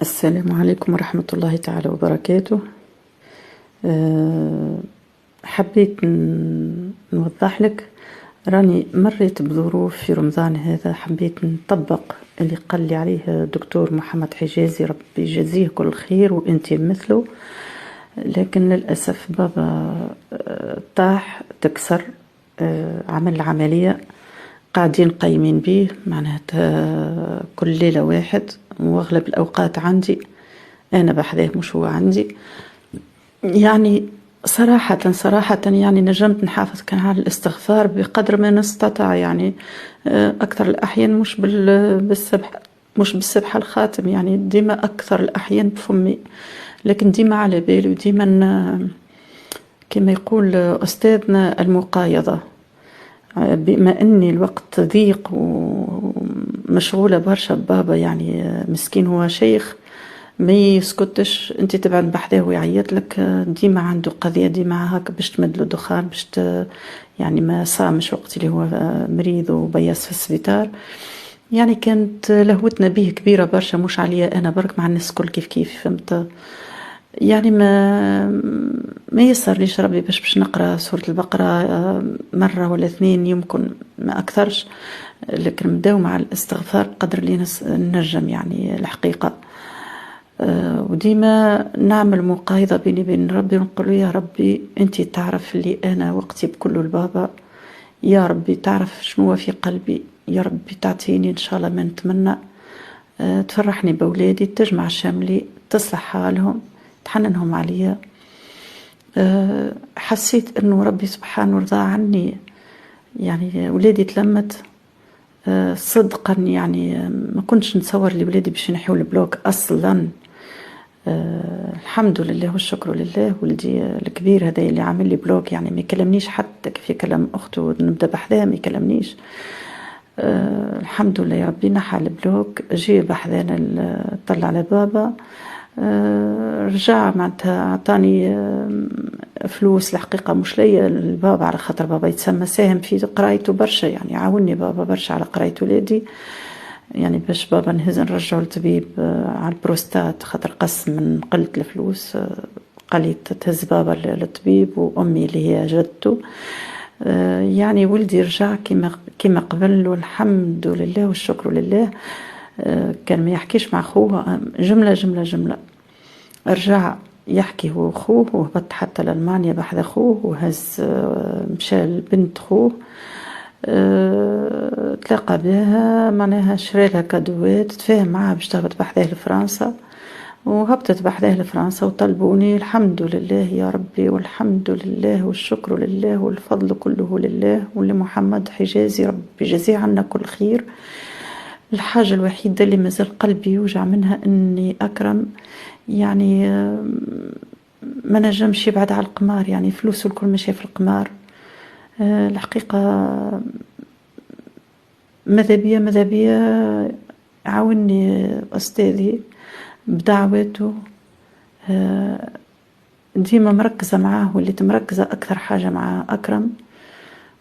السلام عليكم ورحمة الله تعالى وبركاته. حبيت نوضح لك، راني مريت بظروف في رمضان هذا، حبيت نطبق اللي قال لي عليه الدكتور محمد حجازي، ربي يجزيه كل خير وانتي مثله. لكن للأسف بابا طاح تكسر، عمل عملية قاعدين قايمين به معناتها كل ليلة واحد، واغلب الأوقات عندي أنا بحذاه مش هو عندي. يعني صراحة يعني نجمت نحافظ كان على الاستغفار بقدر ما نستطيع، يعني أكثر الأحيان مش بالسبحة الخاتم، يعني ديما أكثر الأحيان بفمي، لكن ديما على بالي وديما كما يقول أستاذنا المقايضة. بما أني الوقت ضيق ومشغولة برشا بابا، يعني مسكين هو شيخ ما يسكتش، انت تبعد بحذاه ويعيط لك، ديما عنده قضية، ديما هاك باش تمدله دخان باش يعني ما صامش وقت اللي هو مريض وبيس في السبيطار. يعني كانت لهوتنا به كبيرة برشا، مش عليا أنا برك، مع الناس كل كيف فهمت. يعني ما يسر ليش ربي باش نقرأ سورة البقرة مرة ولا اثنين يمكن، ما أكثرش، لكن نبداو مع الاستغفار قدر اللي نجم يعني الحقيقة. وديما نعمل مقايضة بيني وبين ربي ونقول يا ربي انتي تعرف اللي انا وقتي بكله البابا، يا ربي تعرف شنو في قلبي، يا ربي تعطيني ان شاء الله ما نتمنى، تفرحني بأولادي، تجمع شملي، تصلح حالهم، تحننهم عليا. حسيت انه ربي سبحانه رضى عني، يعني ولادي تلمت صدقا، يعني ما كنتش نتصور لي ولادي باش ينحيوا البلوك اصلا. الحمد لله والشكر لله. ولدي الكبير هذا اللي عامل لي بلوك يعني ما يكلمنيش حتى كيف يكلم اخته، نبدا بحذاه ما يكلمنيش. الحمد لله يا ربي نحى البلوك، جي بحذانا طلع على بابا. رجع معناتها عطاني فلوس الحقيقة مش ليا البابا، على خاطر بابا يتسمى ساهم في قرايته برشا، يعني عاوني بابا برشا على قراية ولادي، يعني باش بابا نرجعه للطبيب على البروستات، خاطر قسم من قلة الفلوس. قال لي تهز بابا للطبيب، وأمي اللي هي جدته. يعني ولدي رجع كما قبل، والحمد لله والشكر لله. كان ما يحكيش مع خوه جملة جملة جملة، رجع يحكي هو خوه، وهبط حتى لألمانيا بحذا خوه، وهز مشى لبنت خوه، تلاقى بها معناها شرالها كادوات، تفاهم معها باش تهبط بحذاه لفرنسا، وهبطت بحذاه لفرنسا وطلبوني. الحمد لله يا ربي والحمد لله والشكر لله والفضل كله لله ولمحمد حجازي، ربي يجزيه عنا كل خير. الحاجة الوحيدة اللي مازال قلبي يوجع منها اني اكرم يعني ما نجمش يبعد على القمار، يعني فلوسه الكل ماشية في القمار. الحقيقة ماذا بيا عاوني أستاذي بدعوته، ديما مركزة معاه، واللي مركزة أكثر حاجة مع أكرم.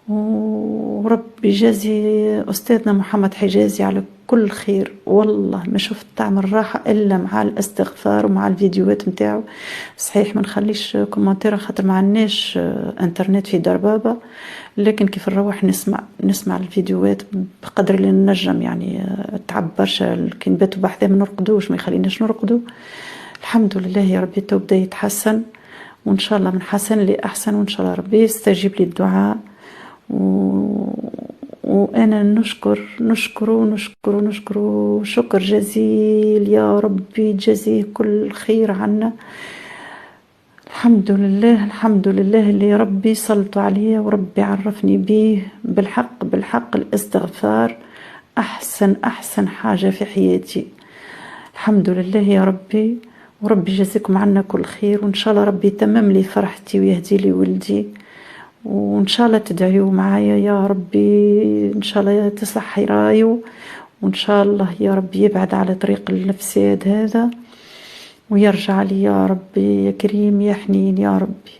ورب يجازي أستاذنا محمد حجازي على كل خير، والله ما شفت طعم الراحة إلا مع الاستغفار ومع الفيديوهات متاعه. صحيح ما نخليش كومنتير خاطر ما عندناش انترنت في دار بابا، لكن كيف نروح نسمع الفيديوهات بقدر اللي ننجم، يعني تعب برشا كي نباتوا بحذاه ما نرقدوش، ما يخليناش نرقدوا. الحمد لله يا ربي تو بدا يتحسن، وان شاء الله من حسن لأحسن، وان شاء الله ربي يستجيب لي الدعاء. وأنا نشكر شكر جزيل، يا ربي جزيه كل خير عنا. الحمد لله اللي ربي سلطوا عليه وربي عرفني به بالحق الاستغفار أحسن حاجة في حياتي. الحمد لله يا ربي، وربي جزاكم عنا كل خير، وإن شاء الله ربي يتمم لي فرحتي ويهدي لي ولدي، وإن شاء الله تدعيوا معايا يا ربي، إن شاء الله تصح رايه، وإن شاء الله يا ربي يبعد على طريق الفساد هذا ويرجع لي يا ربي يا كريم يا حنين يا ربي.